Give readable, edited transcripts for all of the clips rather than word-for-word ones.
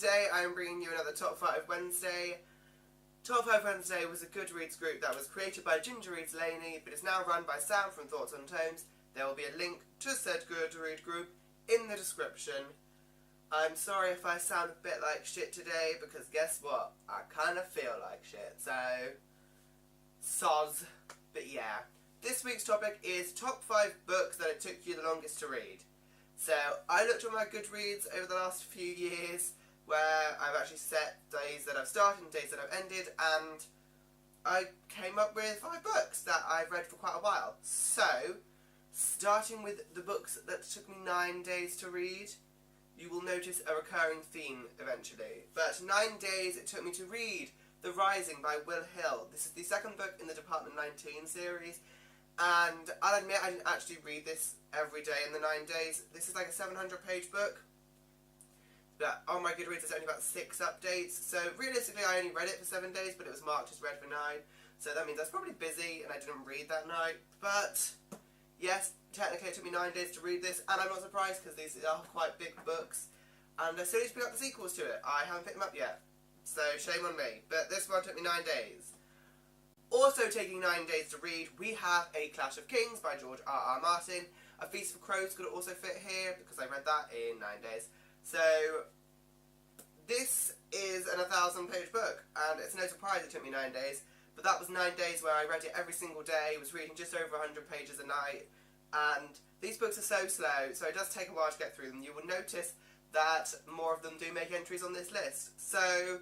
today I'm bringing you another Top 5 Wednesday. Top 5 Wednesday was a Goodreads group that was created by Ginger Reads Laney, but is now run by Sam from Thoughts on Tomes. There will be a link to said Goodreads group in the description. I'm sorry if I sound a bit like shit today, because guess what? I kind of feel like shit, so soz. But yeah, this week's topic is top 5 books that it took you the longest to read. So I looked at my Goodreads over the last few years, where I've actually set days that I've started and days that I've ended, and I came up with 5 books that I've read for quite a while. So, starting with the books that took me 9 days to read, you will notice a recurring theme eventually. But 9 days it took me to read The Rising by Will Hill. This is the second book in the Department 19 series, and I'll admit I didn't actually read this every day in the 9 days. This is like a 700-page book, but on my Goodreads there's only about 6 updates, so realistically I only read it for 7 days, but it was marked as read for 9, so that means I was probably busy and I didn't read that night. But yes, technically it took me 9 days to read this, and I'm not surprised because these are quite big books, and I still need to pick up the sequels to it. I haven't picked them up yet, so shame on me, but this one took me 9 days. Also taking 9 days to read, we have A Clash of Kings by George R.R. Martin. A Feast for Crows could also fit here, because I read that in 9 days. So, this is an 1,000-page book, and it's no surprise it took me 9 days, but that was 9 days where I read it every single day, was reading just over 100 pages a night, and these books are so slow, so it does take a while to get through them. You will notice that more of them do make entries on this list. So,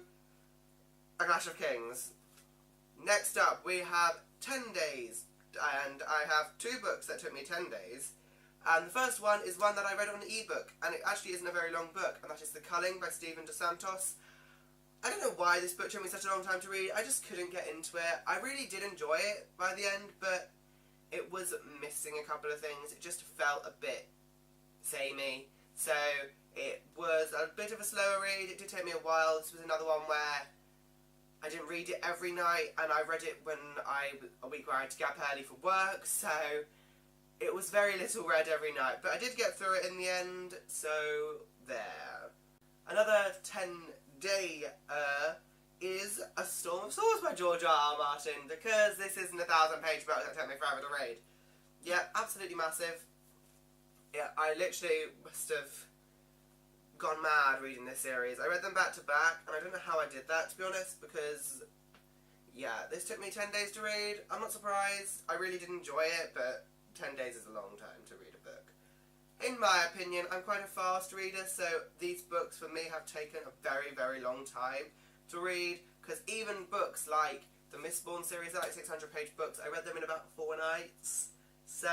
A Clash of Kings. Next up, we have 10 days, and I have 2 books that took me 10 days. And the first one is one that I read on an ebook, and it actually isn't a very long book, and that is The Culling by Stephen Dos Santos. I don't know why this book took me such a long time to read. I just couldn't get into it. I really did enjoy it by the end, but it was missing a couple of things. It just felt a bit samey. So it was a bit of a slower read. It did take me a while. This was another one where I didn't read it every night, and I read it when a week where I had to get up early for work, so it was very little read every night, but I did get through it in the end, so there. Another 10-day is A Storm of Swords by George R.R. Martin, because this isn't a 1,000-page book that took me forever to read. Yeah, absolutely massive. Yeah, I literally must have gone mad reading this series. I read them back to back, and I don't know how I did that, to be honest, because yeah, this took me 10 days to read. I'm not surprised. I really did enjoy it, but 10 days is a long time to read a book. In my opinion, I'm quite a fast reader, so these books for me have taken a very, very long time to read, because even books like the Mistborn series, they're like 600-page books, I read them in about 4 nights. So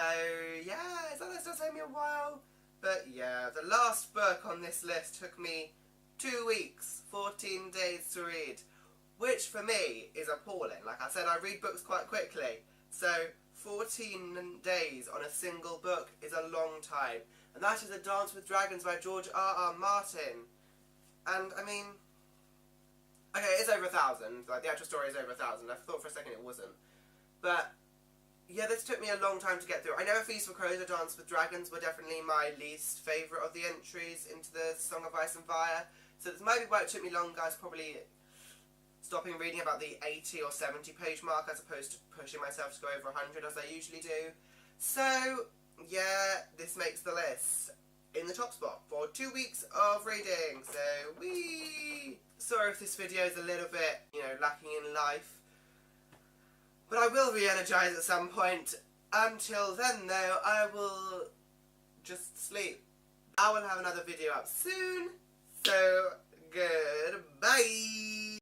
yeah, it's does take me a while. But yeah, the last book on this list took me 2 weeks, 14 days to read, which for me is appalling. Like I said, I read books quite quickly, so 14 days on a single book is a long time. And that is A Dance with Dragons by George R.R. Martin. And, I mean, okay, it's over 1,000, like the actual story is over 1,000, I thought for a second it wasn't. But yeah, this took me a long time to get through. I know A Feast for Crows, A Dance with Dragons were definitely my least favourite of the entries into the Song of Ice and Fire. So this might be why it took me longer. I was probably stopping reading about the 80 or 70 page mark as opposed to pushing myself to go over 100 as I usually do. So yeah, this makes the list in the top spot for 2 weeks of reading. So whee! Sorry if this video is a little bit, lacking in life. But I will re-energise at some point. Until then, though, I will just sleep. I will have another video up soon. So, goodbye!